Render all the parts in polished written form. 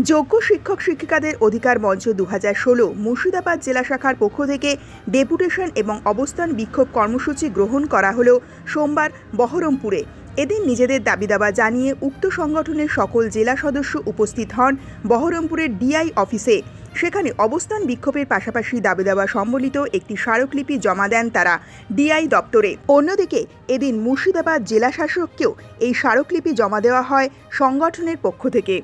যোগ্য শিক্ষক শিক্ষিকাদের অধিকার মঞ্চ 2016 মুর্শিদাবাদ জেলা শাখার পক্ষ থেকে ডেপুটেশন এবং অবস্থান বিক্ষোভ কর্মসূচি গ্রহণ করা হলো সোমবার বহরমপুরে। এদিন নিজেদের দাবি দাবা জানিয়ে উক্ত সংগঠনের সকল জেলা সদস্য উপস্থিত হন বহরমপুরের ডিআই অফিসে। সেখানে অবস্থান বিক্ষোভের পাশাপাশি দাবি দাবা সম্বলিত একটি স্মারকলিপি জমা দেন তারা ডিআই দপ্তরে। অন্যদিকে এদিন মুর্শিদাবাদ জেলা শাসককেও এই স্মারকলিপি জমা দেওয়া হয় সংগঠনের পক্ষ থেকে।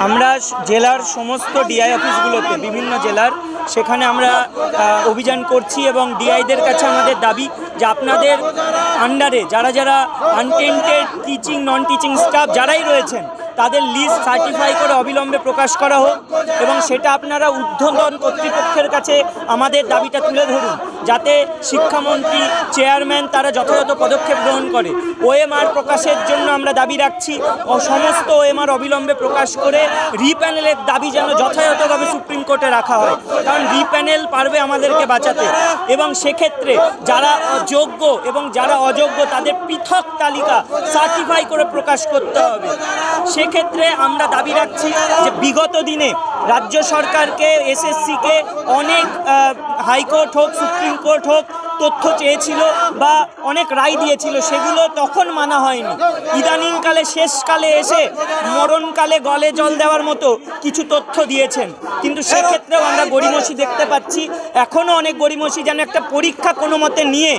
আমরা জেলার সমস্ত ডিআই অফিসগুলোতে বিভিন্ন জেলার সেখানে আমরা অভিযান করছি এবং ডিআইদের কাছে আমাদের দাবি যে আপনাদের আন্ডারে যারা যারা untainted teaching non teaching staff যারাই রয়েছেন তাদের লিস্ট সার্টিফাই করে অবিলম্বে প্রকাশ করা হোক এবং সেটা আপনারা ঊর্ধ্বতন কর্তৃপক্ষের কাছে আমাদের দাবিটা তুলে ধরুন, যাতে শিক্ষামন্ত্রী চেয়ারম্যান তারা যথাযথ পদক্ষেপ গ্রহণ করে। ওএমআর প্রকাশের জন্য আমরা দাবি রাখছি ও সমস্ত ওএমআর অবিলম্বে প্রকাশ করে রিপ্যানেলের দাবি যেন যথাযথভাবে সুপ্রিম কোর্টে রাখা হয়, কারণ রিপ্যানেল পারবে আমাদেরকে বাঁচাতে। এবং সেক্ষেত্রে যারা যোগ্য এবং যারা অযোগ্য তাদের পৃথক তালিকা সার্টিফাই করে প্রকাশ করতে হবে। সেক্ষেত্রে আমরা দাবি রাখছি যে বিগত দিনে রাজ্য সরকারকে এসএসসিকে অনেক হাইকোর্ট হোক সুপ্রিম কোর্ট হোক তথ্য চেয়েছিল বা অনেক রায় দিয়েছিল, সেগুলো তখন মানা হয়নি। ইদানিংকালে শেষকালে এসে মরণকালে গলে জল দেওয়ার মতো কিছু তথ্য দিয়েছেন, কিন্তু সেক্ষেত্রেও আমরা গড়িমসি দেখতে পাচ্ছি। এখনও অনেক গড়িমসি যেন একটা পরীক্ষা কোনো মতে নিয়ে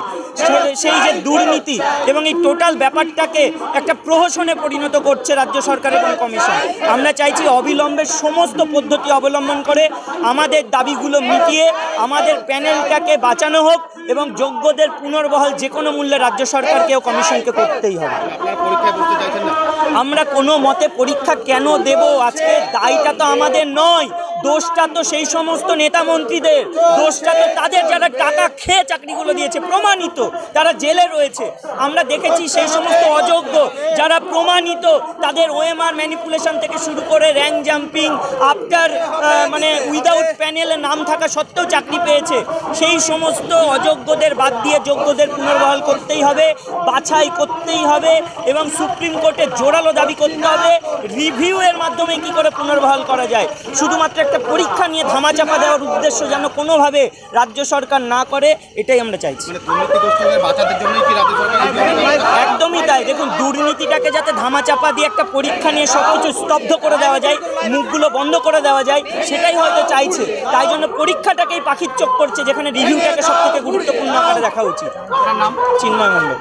সেই যে দুর্নীতি এবং এই টোটাল ব্যাপারটাকে একটা প্রহসনে পরিণত করছে রাজ্য সরকার এবং কমিশন। আমরা চাইছি অবিলম্বে সমস্ত পদ্ধতি অবলম্বন করে আমাদের দাবিগুলো মিটিয়ে আমাদের প্যানেলটাকে বাঁচানো হোক এবং যোগ্যদের পুনর্বহাল যে কোনো মূল্যে রাজ্য সরকারকে ও কমিশনকে করতেই হবে। আমরা কোনো মতে পরীক্ষা কেন দেব? আজকে দায়টা তো আমাদের নয়, দোষটা তো সেই সমস্ত নেতা মন্ত্রীদের, দোষটা তো তাদের যারা টাকা খেয়ে চাকরিগুলো দিয়েছে, প্রমাণিত তারা জেলে রয়েছে। আমরা দেখেছি সেই সমস্ত অযোগ্য যারা প্রমাণিত তাদের ওএমআর ম্যানিপুলেশন থেকে শুরু করে র্যাঙ্ক জাম্পিং আফটার উইদাউট প্যানেলে নাম থাকা সত্ত্বেও চাকরি পেয়েছে। সেই সমস্ত অযোগ্যদের বাদ দিয়ে যোগ্যদের পুনর্বহাল করতেই হবে, বাছাই করতেই হবে এবং সুপ্রিম কোর্টে জোরালো দাবি করতে হবে রিভিউয়ের মাধ্যমে কি করে পুনর্বহাল করা যায়। শুধুমাত্র একটা পরীক্ষা নিয়ে ধামাচাপা দেওয়ার উদ্দেশ্য যেন কোনোভাবে রাজ্য সরকার না করে, এটাই আমরা চাইছি। একদমই তাই। দেখুন, দুর্নীতিটাকে যাতে ধামাচাপা দিয়ে একটা পরীক্ষা নিয়ে সব কিছু স্তব্ধ করে দেওয়া যায়, মুখগুলো বন্ধ করে দেওয়া যায়, সেটাই হয়তো চাইছে। তাই জন্য পরীক্ষাটাকেই পাখির চোখ করছে, যেখানে রিভিউটাকে সব থেকে গুরুত্বপূর্ণ আকারে দেখা উচিত। চিন্ময় মণ্ডল।